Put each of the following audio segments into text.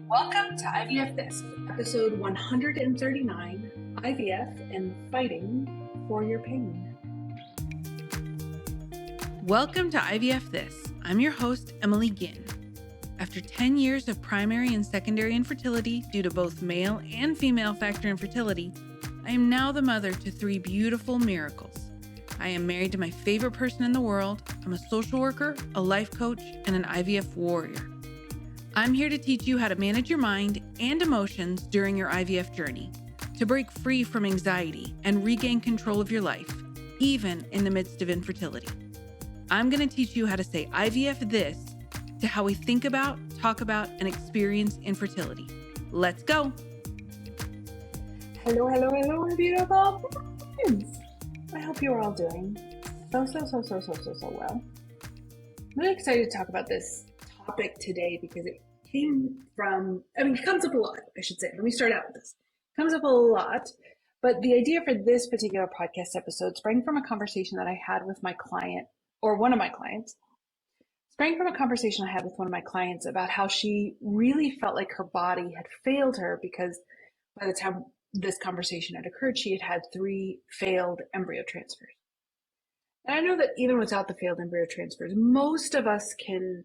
Welcome to IVF This, episode 139, IVF and Fighting for Your Pain. Welcome to IVF This. I'm your host, Emily Ginn. After 10 years of primary and secondary infertility due to both male and female factor infertility, I am now the mother to 3 beautiful miracles. I am married to my favorite person in the world. I'm a social worker, a life coach, and an IVF warrior. I'm here to teach you how to manage your mind and emotions during your IVF journey, to break free from anxiety and regain control of your life, even in the midst of infertility. I'm going to teach you how to say IVF this to how we think about, talk about, and experience infertility. Let's go. Hello, my beautiful friends. I hope you're all doing so well. I'm really excited to talk about this topic today because it comes up a lot, I should say. Let me start out with this. It comes up a lot, but the idea for this particular podcast episode sprang from a conversation that I had with my client, or one of my clients. Sprang from a conversation I had with one of my clients about how she really felt like her body had failed her because by the time this conversation had occurred, she had had 3 failed embryo transfers. And I know that even without the failed embryo transfers, most of us can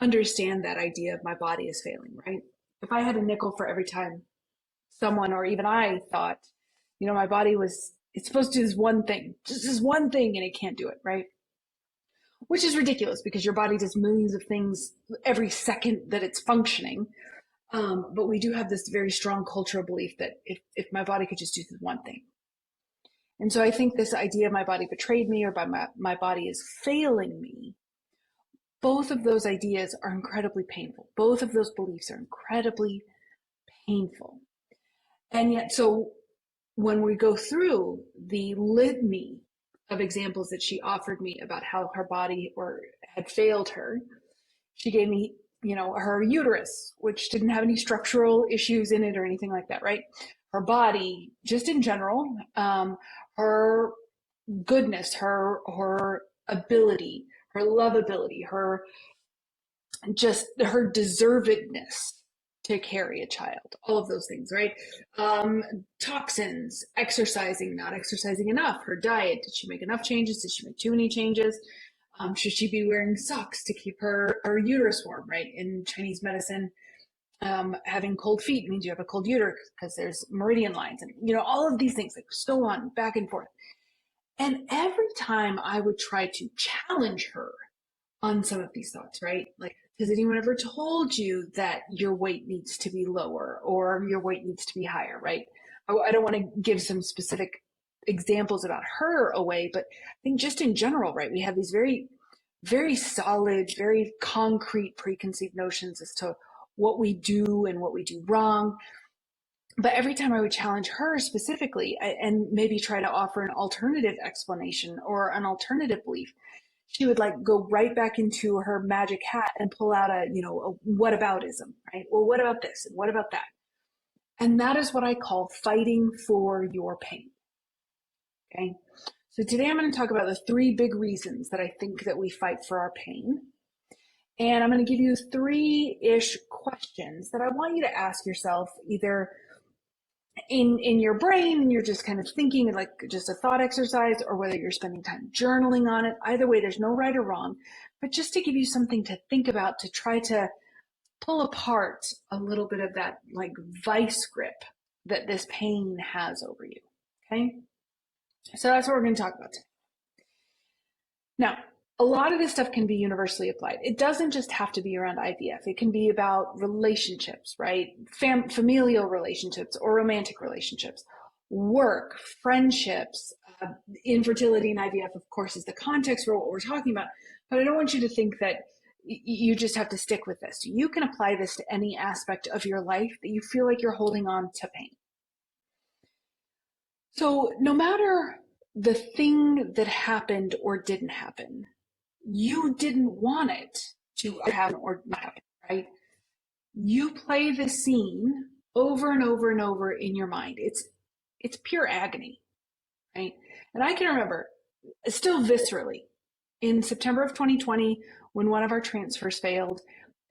understand that idea of my body is failing, right? If I had a nickel for every time someone or even I thought, my body it's supposed to do this one thing, just this one thing, and it can't do it, right? Which is ridiculous because your body does millions of things every second that it's functioning. But we do have this very strong cultural belief that if my body could just do this one thing. And so I think this idea my body betrayed me or my body is failing me, both of those ideas are incredibly painful. Both of those beliefs are incredibly painful. And yet, so when we go through the litany of examples that she offered me about how her body had failed her, she gave me, her uterus, which didn't have any structural issues in it or anything like that, right? Her body, just in general, her goodness, her ability, her lovability, her deservedness to carry a child, all of those things, right? Toxins, exercising, not exercising enough, her diet, did she make enough changes? Did she make too many changes? Should she be wearing socks to keep her uterus warm, right? In Chinese medicine, having cold feet means you have a cold uterus because there's meridian lines and, all of these things, like so on, back and forth. And every time I would try to challenge her on some of these thoughts, right? Like, has anyone ever told you that your weight needs to be lower or your weight needs to be higher, right? I don't want to give some specific examples about her away, but I think just in general, right? We have these very, very solid, very concrete preconceived notions as to what we do and what we do wrong. But every time I would challenge her specifically and maybe try to offer an alternative explanation or an alternative belief, she would go right back into her magic hat and pull out a whataboutism, right? Well, what about this? And what about that? And that is what I call fighting for your pain. Okay. So today I'm going to talk about the 3 big reasons that I think that we fight for our pain. And I'm going to give you 3-ish questions that I want you to ask yourself either in your brain and you're just kind of thinking like just a thought exercise, or whether you're spending time journaling on it. Either way, there's no right or wrong, but just to give you something to think about, to try to pull apart a little bit of that vice grip that this pain has over you. Okay. So that's what we're going to talk about today. Now, a lot of this stuff can be universally applied. It doesn't just have to be around IVF. It can be about relationships, right? Familial relationships or romantic relationships, work, friendships, infertility and IVF, of course, is the context for what we're talking about. But I don't want you to think that you just have to stick with this. You can apply this to any aspect of your life that you feel like you're holding on to pain. So no matter the thing that happened or didn't happen, you didn't want it to happen or not happen, right? You play the scene over and over and over in your mind. It's pure agony, right? And I can remember still viscerally in September of 2020 when one of our transfers failed,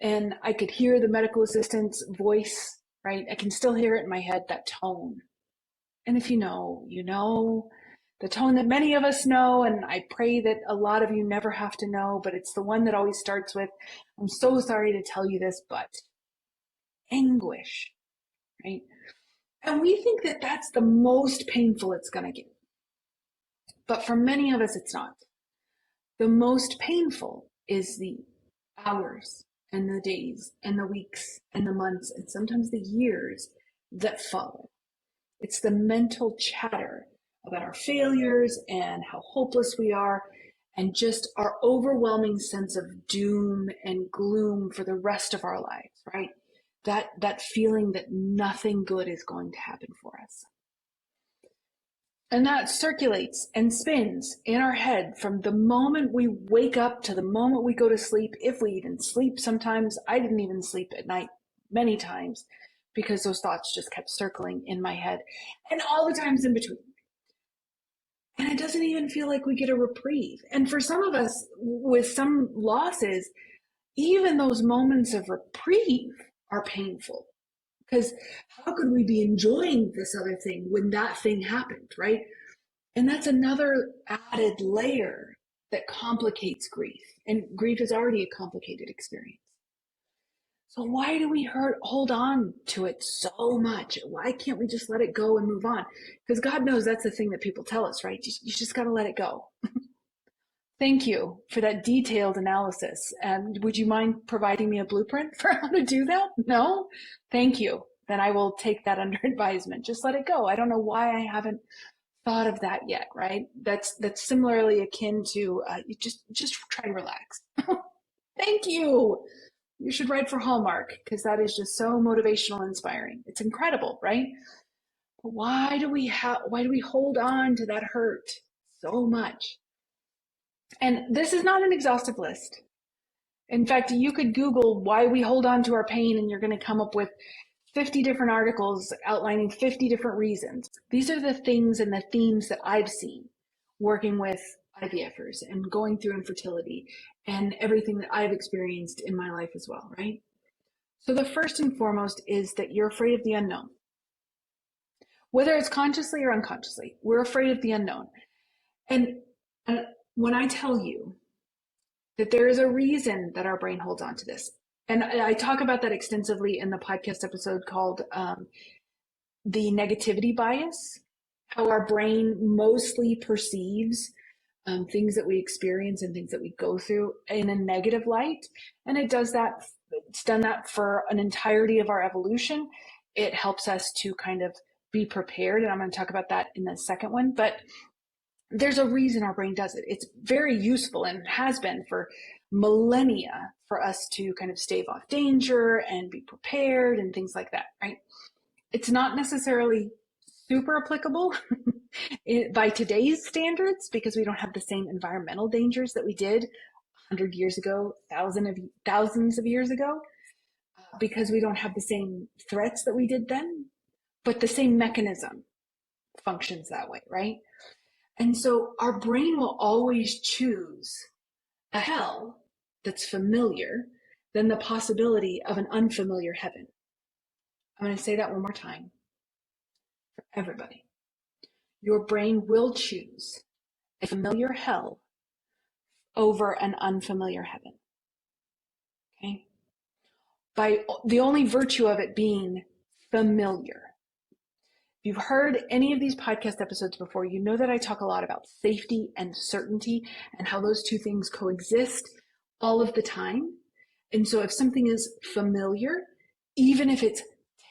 and I could hear the medical assistant's voice, right? I can still hear it in my head, that tone. And if you know, you know, the tone that many of us know, and I pray that a lot of you never have to know, but it's the one that always starts with, I'm so sorry to tell you this, but anguish, right? And we think that that's the most painful it's going to get. But for many of us, it's not. The most painful is the hours and the days and the weeks and the months and sometimes the years that follow. It's the mental chatter about our failures and how hopeless we are, and just our overwhelming sense of doom and gloom for the rest of our lives, right? That feeling that nothing good is going to happen for us. And that circulates and spins in our head from the moment we wake up to the moment we go to sleep, if we even sleep. Sometimes I didn't even sleep at night many times because those thoughts just kept circling in my head, and all the times in between. And it doesn't even feel like we get a reprieve. And for some of us with some losses, even those moments of reprieve are painful, because how could we be enjoying this other thing when that thing happened, right? And that's another added layer that complicates grief. And grief is already a complicated experience. So why do we hold on to it so much? Why can't we just let it go and move on? Because God knows that's the thing that people tell us, right? You just got to let it go. Thank you for that detailed analysis. And would you mind providing me a blueprint for how to do that? No? Thank you. Then I will take that under advisement. Just let it go. I don't know why I haven't thought of that yet, right? That's similarly akin to you just try to relax. Thank you. You should write for Hallmark, because that is just so motivational and inspiring. It's incredible, right? But why do we hold on to that hurt so much? And this is not an exhaustive list. In fact, you could Google why we hold on to our pain, and you're going to come up with 50 different articles outlining 50 different reasons. These are the things and the themes that I've seen working with IVFers and going through infertility and everything that I've experienced in my life as well, right? So the first and foremost is that you're afraid of the unknown. Whether it's consciously or unconsciously, we're afraid of the unknown. And when I tell you that there is a reason that our brain holds on to this, and I talk about that extensively in the podcast episode called The Negativity Bias, how our brain mostly perceives things that we experience and things that we go through in a negative light. And it's done that for an entirety of our evolution. It helps us to kind of be prepared. And I'm going to talk about that in the second one. But there's a reason our brain does it. It's very useful and has been for millennia for us to kind of stave off danger and be prepared and things like that, right? It's not necessarily super applicable by today's standards, because we don't have the same environmental dangers that we did 100 years ago, thousands of years ago, because we don't have the same threats that we did then, but the same mechanism functions that way, right? And so our brain will always choose a hell that's familiar than the possibility of an unfamiliar heaven. I'm going to say that one more time for everybody. Your brain will choose a familiar hell over an unfamiliar heaven. Okay? By the only virtue of it being familiar. If you've heard any of these podcast episodes before, you know that I talk a lot about safety and certainty and how those two things coexist all of the time. And so if something is familiar, even if it's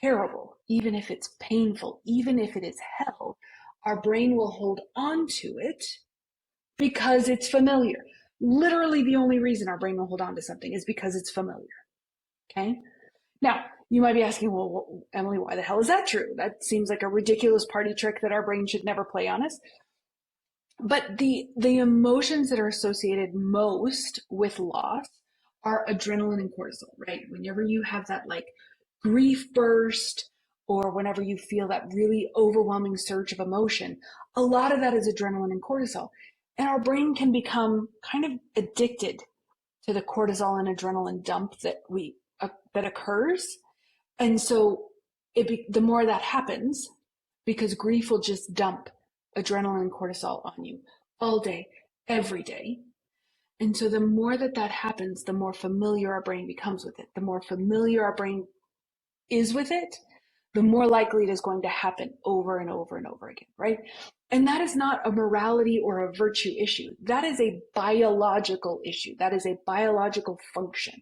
terrible, even if it's painful, even if it is hell, our brain will hold on to it because it's familiar. Literally the only reason our brain will hold on to something is because it's familiar. Okay? Now, you might be asking, well, Emily, why the hell is that true? That seems like a ridiculous party trick that our brain should never play on us. But the emotions that are associated most with loss are adrenaline and cortisol, right? Whenever you have that like grief burst, or whenever you feel that really overwhelming surge of emotion, a lot of that is adrenaline and cortisol. And our brain can become kind of addicted to the cortisol and adrenaline dump that we that occurs. And so the more that happens, because grief will just dump adrenaline and cortisol on you all day, every day. And so the more that happens, the more familiar our brain becomes with it. The more familiar our brain is with it, the more likely it is going to happen over and over and over again, right? And that is not a morality or a virtue issue. That is a biological issue. That is a biological function,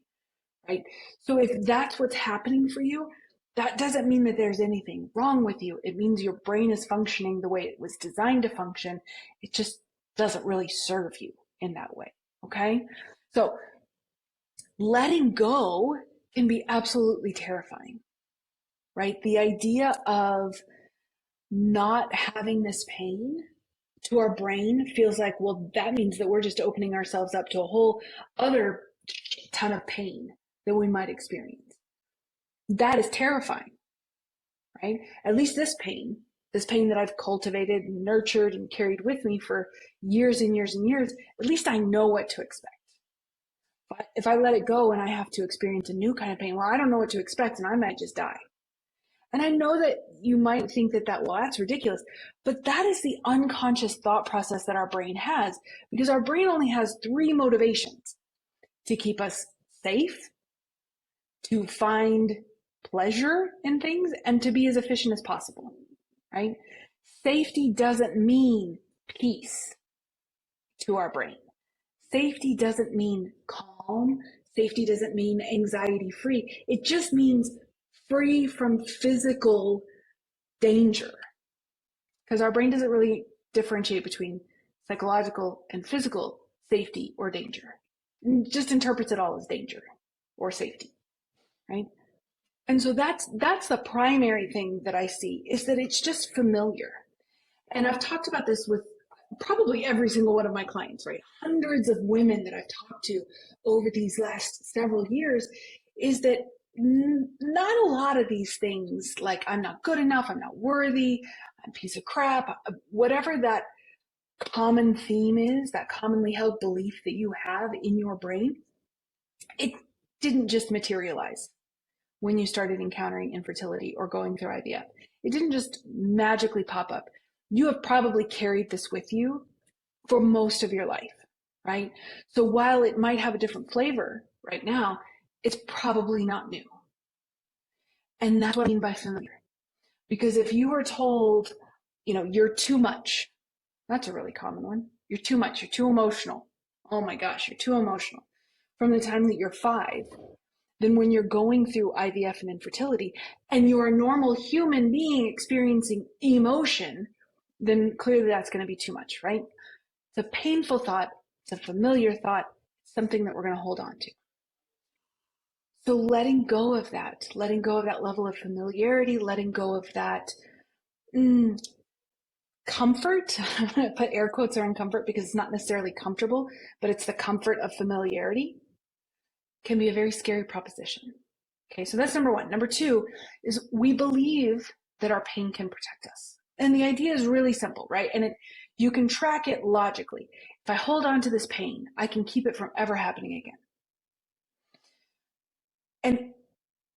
right? So if that's what's happening for you, that doesn't mean that there's anything wrong with you. It means your brain is functioning the way it was designed to function. It just doesn't really serve you in that way, okay? So letting go can be absolutely terrifying, right? The idea of not having this pain to our brain feels like, well, that means that we're just opening ourselves up to a whole other ton of pain that we might experience. That is terrifying, right? At least this pain that I've cultivated and nurtured and carried with me for years and years and years, at least I know what to expect. But if I let it go and I have to experience a new kind of pain, well, I don't know what to expect and I might just die. And I know that you might think that, well, that's ridiculous, but that is the unconscious thought process that our brain has, because our brain only has 3 motivations: to keep us safe, to find pleasure in things, and to be as efficient as possible, right? Safety doesn't mean peace to our brain. Safety doesn't mean calm. Safety doesn't mean anxiety free. It just means free from physical danger, because our brain doesn't really differentiate between psychological and physical safety or danger. It just interprets it all as danger or safety, right? And so that's the primary thing that I see, is that it's just familiar. And I've talked about this with probably every single one of my clients, right? Hundreds of women that I've talked to over these last several years, is that not a lot of these things, like I'm not good enough, I'm not worthy, I'm a piece of crap, whatever that common theme is, that commonly held belief that you have in your brain, it didn't just materialize when you started encountering infertility or going through IVF. It didn't just magically pop up. You have probably carried this with you for most of your life, right? So while it might have a different flavor right now, it's probably not new. And that's what I mean by familiar. Because if you were told, you're too much, that's a really common one. You're too much, you're too emotional. Oh my gosh, you're too emotional. From the time that you're 5, then when you're going through IVF and infertility and you're a normal human being experiencing emotion, then clearly that's going to be too much, right? It's a painful thought. It's a familiar thought, something that we're going to hold on to. So letting go of that level of familiarity, letting go of that comfort, put air quotes around comfort because it's not necessarily comfortable, but it's the comfort of familiarity, can be a very scary proposition. Okay, so that's number 1. Number 2 is we believe that our pain can protect us. And the idea is really simple, right? And you can track it logically. If I hold on to this pain, I can keep it from ever happening again. And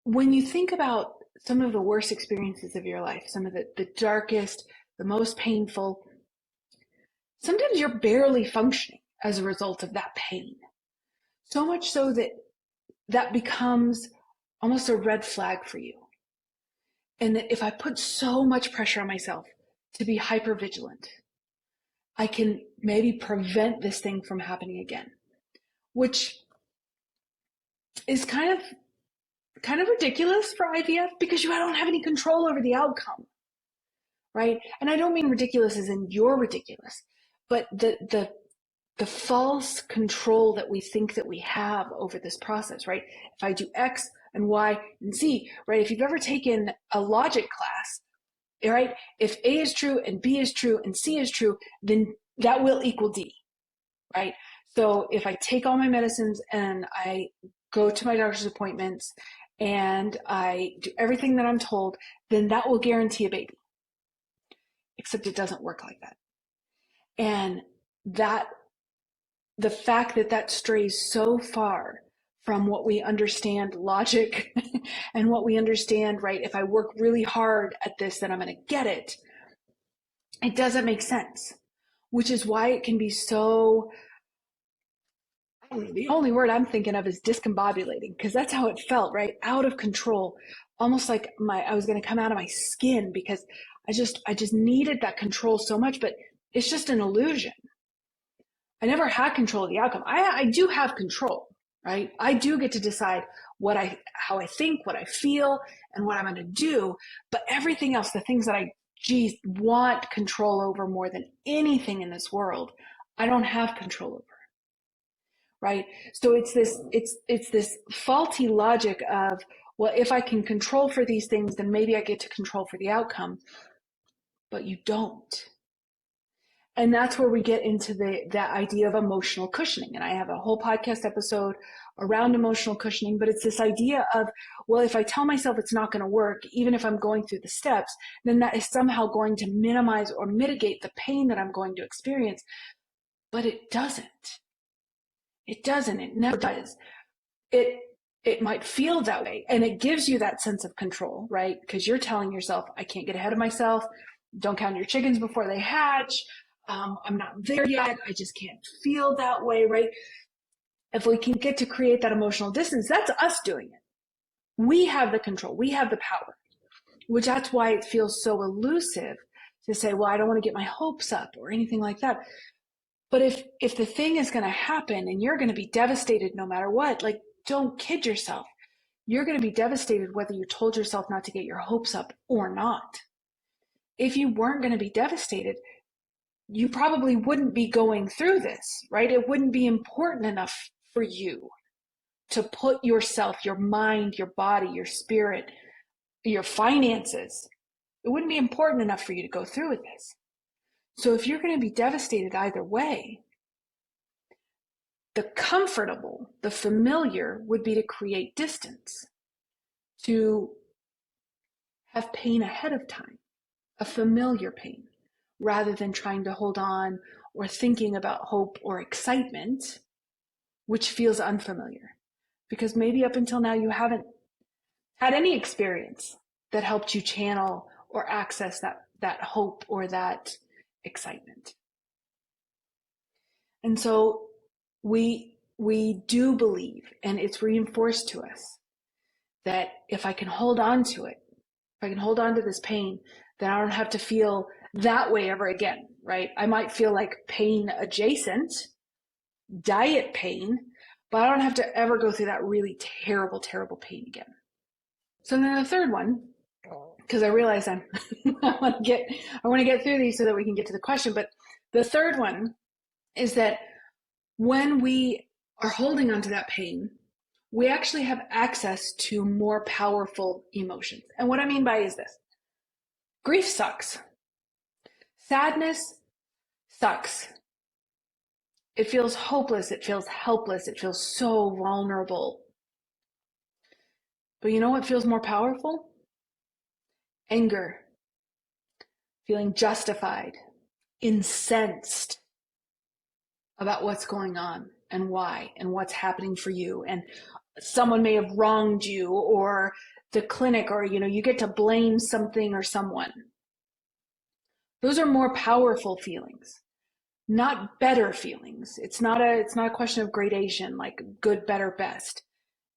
when you think about some of the worst experiences of your life, some of the darkest, the most painful, sometimes you're barely functioning as a result of that pain. So much so that becomes almost a red flag for you. And that if I put so much pressure on myself to be hyper vigilant, I can maybe prevent this thing from happening again, which is kind of ridiculous for IVF, because you don't have any control over the outcome, right? And I don't mean ridiculous as in you're ridiculous, but the false control that we think that we have over this process, right? If I do X and Y and Z, right? If you've ever taken a logic class, right? If A is true and B is true and C is true, then that will equal D, right? So if I take all my medicines and I go to my doctor's appointments and I do everything that I'm told, then that will guarantee a baby. Except it doesn't work like that. And the fact that strays so far from what we understand logic and what we understand, right? If I work really hard at this, then I'm going to get it. It doesn't make sense, which is why it can be so, I don't know, the only word I'm thinking of is discombobulating, because that's how it felt, right? Out of control, almost like I was going to come out of my skin, because I just needed that control so much, but it's just an illusion. I never had control of the outcome. I do have control, right? I do get to decide how I think, what I feel, and what I'm going to do. But everything else, the things that I want control over more than anything in this world, I don't have control over, right? So it's this faulty logic of, well, if I can control for these things, then maybe I get to control for the outcome. But you don't. And that's where we get into that idea of emotional cushioning. And I have a whole podcast episode around emotional cushioning, but it's this idea of, well, if I tell myself it's not going to work, even if I'm going through the steps, then that is somehow going to minimize or mitigate the pain that I'm going to experience. But it doesn't. It doesn't. It never does. It might feel that way, and it gives you that sense of control, right? Because you're telling yourself, I can't get ahead of myself. Don't count your chickens before they hatch. I'm not there yet. I just can't feel that way, right? If we can get to create that emotional distance, that's us doing it. We have the control. We have the power, which that's why it feels so elusive to say, well, I don't want to get my hopes up or anything like that. But if the thing is going to happen and you're going to be devastated no matter what, like, don't kid yourself. You're going to be devastated whether you told yourself not to get your hopes up or not. If you weren't going to be devastated, you probably wouldn't be going through this, right? It wouldn't be important enough for you to put yourself, your mind, your body, your spirit, your finances. It wouldn't be important enough for you to go through with this. So if you're going to be devastated either way, the comfortable, the familiar would be to create distance, to have pain ahead of time, a familiar pain, rather than trying to hold on or thinking about hope or excitement, which feels unfamiliar. Because maybe up until now you haven't had any experience that helped you channel or access that hope or that excitement. And so we do believe, and it's reinforced to us, that if I can hold on to it, if I can hold on to this pain, then I don't have to feel that way ever again, right? I might feel like pain adjacent, diet pain, but I don't have to ever go through that really terrible, terrible pain again. So then the third one, because I realize I want to get through these so that we can get to the question, but the third one is that when we are holding on to that pain, we actually have access to more powerful emotions. And what I mean by is this: grief sucks. Sadness sucks. It feels hopeless. It feels helpless. It feels so vulnerable. But you know what feels more powerful? Anger. Feeling justified, incensed about what's going on and why and what's happening for you. And someone may have wronged you, or the clinic, or you get to blame something or someone. Those are more powerful feelings, not better feelings. It's not a question of gradation, like good, better, best.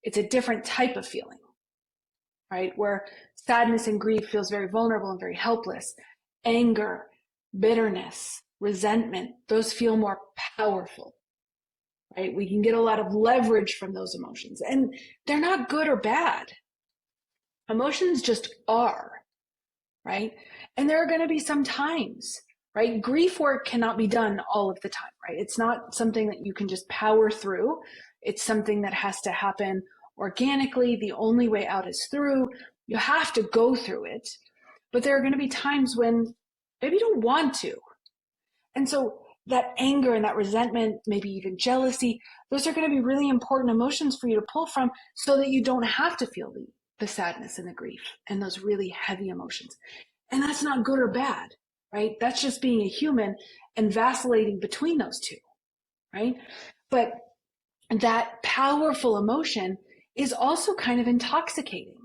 It's a different type of feeling, right? Where sadness and grief feels very vulnerable and very helpless. Anger, bitterness, resentment, those feel more powerful, right? We can get a lot of leverage from those emotions, and they're not good or bad. Emotions just are, right? And there are going to be some times, right? Grief work cannot be done all of the time, right? It's not something that you can just power through. It's something that has to happen organically. The only way out is through. You have to go through it. But there are going to be times when maybe you don't want to. And so that anger and that resentment, maybe even jealousy, those are going to be really important emotions for you to pull from, so that you don't have to feel the sadness and the grief and those really heavy emotions. And that's not good or bad, right? That's just being a human and vacillating between those two, right? But that powerful emotion is also kind of intoxicating,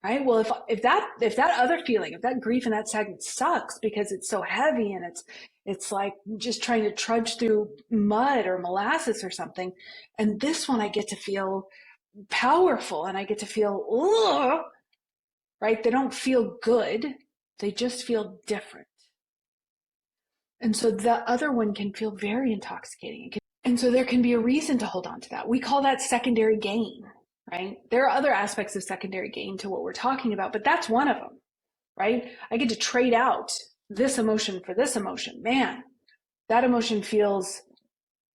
right? Well, if that other feeling, if that grief and that sadness sucks because it's so heavy and it's like just trying to trudge through mud or molasses or something, and this one I get to feel powerful and I get to feel, ugh, right? They don't feel good. They just feel different. And so the other one can feel very intoxicating. And so there can be a reason to hold on to that. We call that secondary gain, right? There are other aspects of secondary gain to what we're talking about, but that's one of them, right? I get to trade out this emotion for this emotion. Man, that emotion feels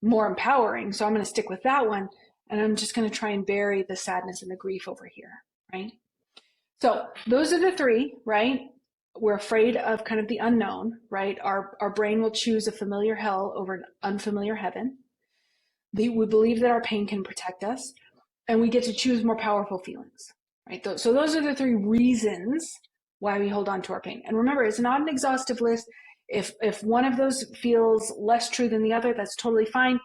more empowering. So I'm going to stick with that one. And I'm just going to try and bury the sadness and the grief over here, right? So those are the three, right? We're afraid of kind of the unknown, right? Our brain will choose a familiar hell over an unfamiliar heaven. We believe that our pain can protect us, and we get to choose more powerful feelings, right? So those are the three reasons why we hold on to our pain. And remember, it's not an exhaustive list. If one of those feels less true than the other, that's totally fine.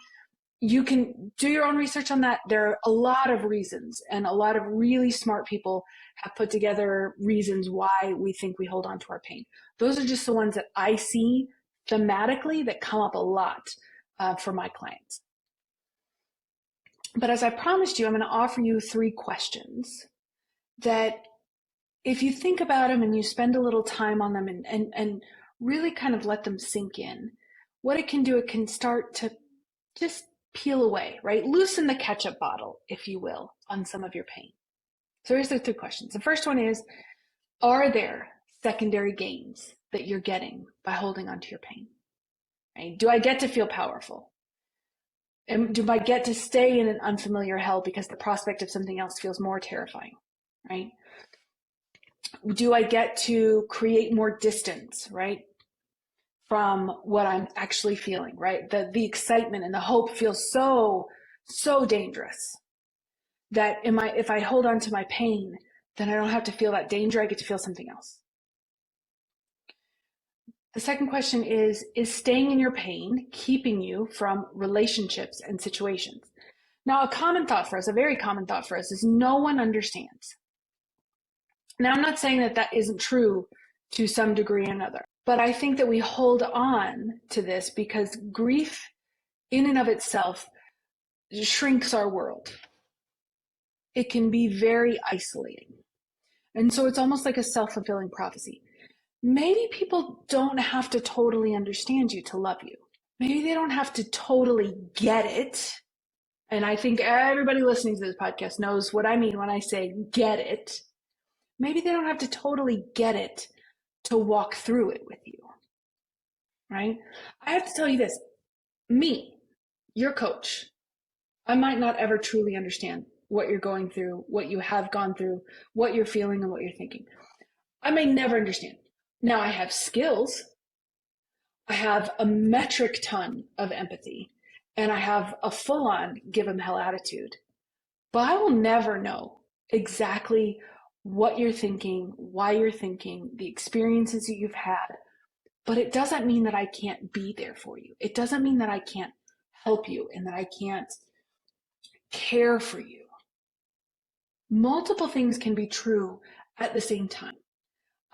You can do your own research on that. There are a lot of reasons, and a lot of really smart people have put together reasons why we think we hold on to our pain. Those are just the ones that I see thematically that come up a lot for my clients. But as I promised you, I'm going to offer you 3 questions that if you think about them and you spend a little time on them and really kind of let them sink in, what it can do, it can start to just peel away, right? Loosen the ketchup bottle, if you will, on some of your pain. So here's the 3 questions. The first one is, are there secondary gains that you're getting by holding onto your pain? Right? Do I get to feel powerful? And do I get to stay in an unfamiliar hell because the prospect of something else feels more terrifying, right? Do I get to create more distance, right, from what I'm actually feeling, right? The excitement and the hope feels so dangerous that if I hold on to my pain, then I don't have to feel that danger. I get to feel something else. The second question is staying in your pain keeping you from relationships and situations? Now, a common thought for us, a very common thought for us, is no one understands. Now, I'm not saying that that isn't true to some degree or another, but I think that we hold on to this because grief in and of itself shrinks our world. It can be very isolating. And so it's almost like a self-fulfilling prophecy. Maybe people don't have to totally understand you to love you. Maybe they don't have to totally get it. And I think everybody listening to this podcast knows what I mean when I say get it. Maybe they don't have to totally get it to walk through it with you, right? I have to tell you this, me, your coach, I might not ever truly understand what you're going through, what you have gone through, what you're feeling and what you're thinking. I may never understand. Now I have skills. I have a metric ton of empathy, and I have a full-on give 'em hell attitude. But I will never know exactly what you're thinking, why you're thinking, the experiences that you've had. But it doesn't mean that I can't be there for you. It doesn't mean that I can't help you and that I can't care for you. Multiple things can be true at the same time.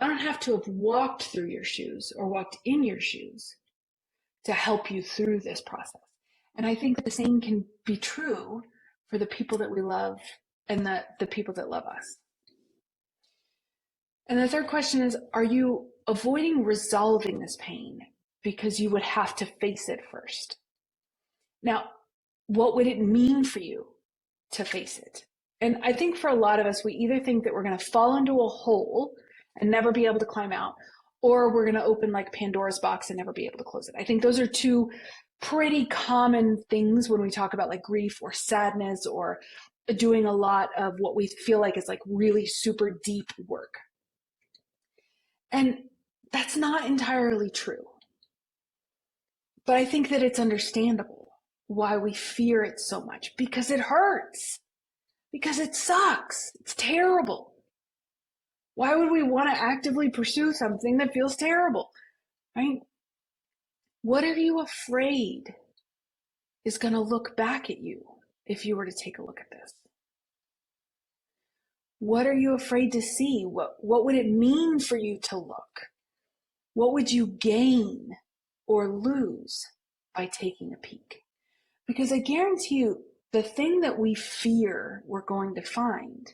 I don't have to have walked through your shoes or walked in your shoes to help you through this process. And I think that the same can be true for the people that we love and the people that love us. And the third question is, are you avoiding resolving this pain because you would have to face it first? Now, what would it mean for you to face it? And I think for a lot of us, we either think that we're going to fall into a hole and never be able to climb out, or we're going to open like Pandora's box and never be able to close it. I think those are 2 pretty common things when we talk about like grief or sadness or doing a lot of what we feel like is like really super deep work. And that's not entirely true. But I think that it's understandable why we fear it so much, because it hurts, because it sucks, it's terrible. Why would we want to actively pursue something that feels terrible, right? What are you afraid is going to look back at you if you were to take a look at this? What are you afraid to see? What would it mean for you to look? What would you gain or lose by taking a peek? Because I guarantee you, the thing that we fear we're going to find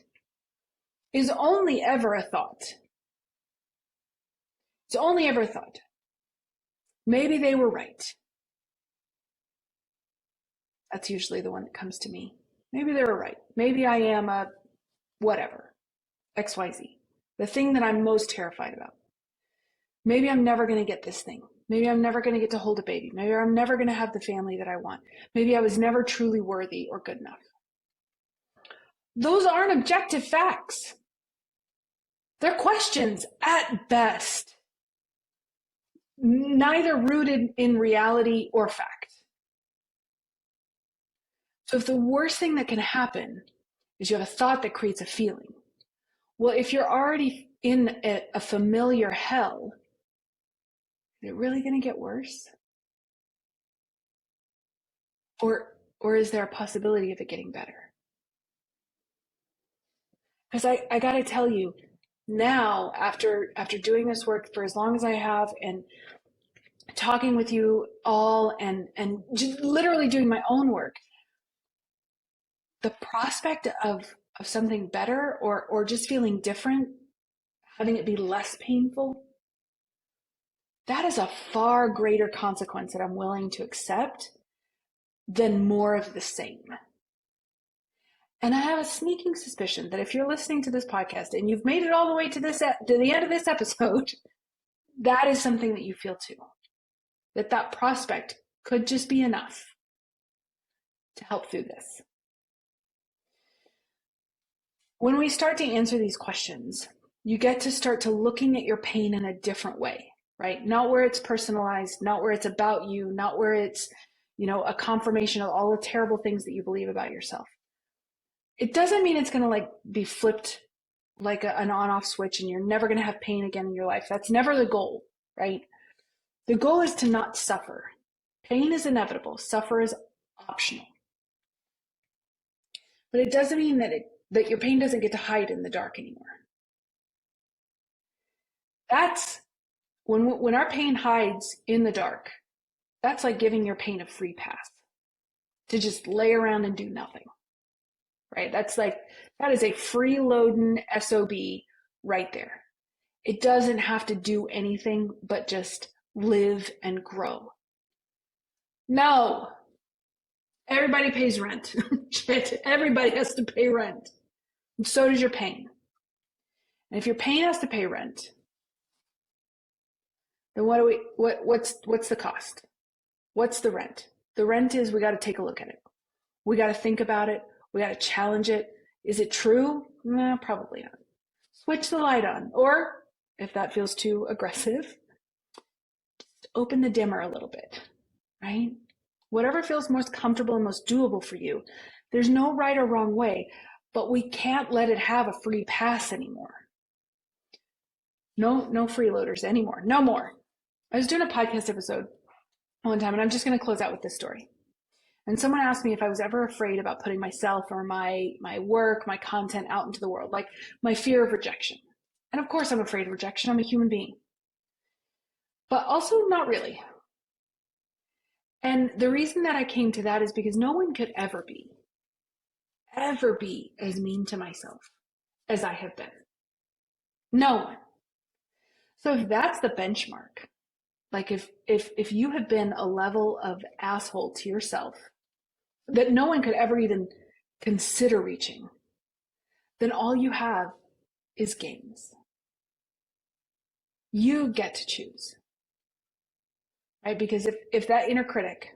is only ever a thought. It's only ever a thought. Maybe they were right. That's usually the one that comes to me. Maybe they were right. Maybe I am a whatever, XYZ. The thing that I'm most terrified about. Maybe I'm never going to get this thing. Maybe I'm never going to get to hold a baby. Maybe I'm never going to have the family that I want. Maybe I was never truly worthy or good enough. Those aren't objective facts. They're questions at best, neither rooted in reality or fact. So if the worst thing that can happen is you have a thought that creates a feeling, well, if you're already in a familiar hell, is it really going to get worse? Or is there a possibility of it getting better? Because I got to tell you, now, after doing this work for as long as I have and talking with you all and just literally doing my own work, the prospect of something better or just feeling different, having it be less painful, that is a far greater consequence that I'm willing to accept than more of the same. And I have a sneaking suspicion that if you're listening to this podcast and you've made it all the way to the end of this episode, that is something that you feel too. That prospect could just be enough to help through this. When we start to answer these questions, you get to start to looking at your pain in a different way, right? Not where it's personalized, not where it's about you, not where it's, a confirmation of all the terrible things that you believe about yourself. It doesn't mean it's going to be flipped like an on-off switch and you're never going to have pain again in your life. That's never the goal, right? The goal is to not suffer. Pain is inevitable. Suffer is optional. But it doesn't mean that your pain doesn't get to hide in the dark anymore. That's when our pain hides in the dark, that's like giving your pain a free pass to just lay around and do nothing. Right? That is a freeloading SOB right there. It doesn't have to do anything but just live and grow. No. Everybody pays rent. Shit. Everybody has to pay rent. And so does your pain. And if your pain has to pay rent, then what's the cost? What's the rent? The rent is we got to take a look at it. We got to think about it. We got to challenge it. Is it true? No, probably not. Switch the light on. Or if that feels too aggressive, just open the dimmer a little bit, right? Whatever feels most comfortable and most doable for you. There's no right or wrong way, but we can't let it have a free pass anymore. No freeloaders anymore. No more. I was doing a podcast episode one time, and I'm just going to close out with this story. And someone asked me if I was ever afraid about putting myself or my work, my content out into the world, like my fear of rejection. And of course I'm afraid of rejection. I'm a human being. But also not really. And the reason that I came to that is because no one could ever be as mean to myself as I have been. No one. So if that's the benchmark, like if you have been a level of asshole to yourself that no one could ever even consider reaching, then all you have is gains. You get to choose, right? Because if that inner critic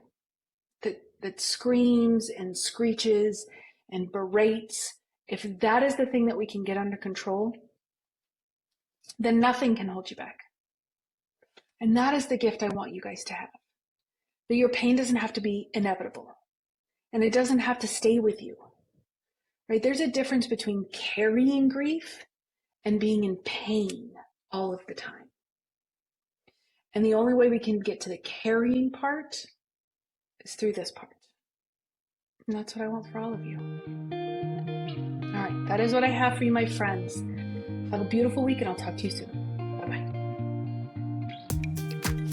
that screams and screeches and berates, if that is the thing that we can get under control, then nothing can hold you back. And that is the gift I want you guys to have. That your pain doesn't have to be inevitable. And it doesn't have to stay with you, right? There's a difference between carrying grief and being in pain all of the time. And the only way we can get to the carrying part is through this part. And that's what I want for all of you. All right, that is what I have for you, my friends. Have a beautiful week, and I'll talk to you soon. Bye-bye.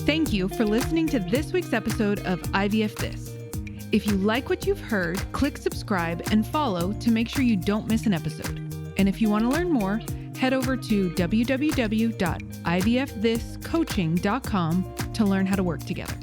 Thank you for listening to this week's episode of IVF This. If you like what you've heard, click subscribe and follow to make sure you don't miss an episode. And if you want to learn more, head over to www.ivfthiscoaching.com to learn how to work together.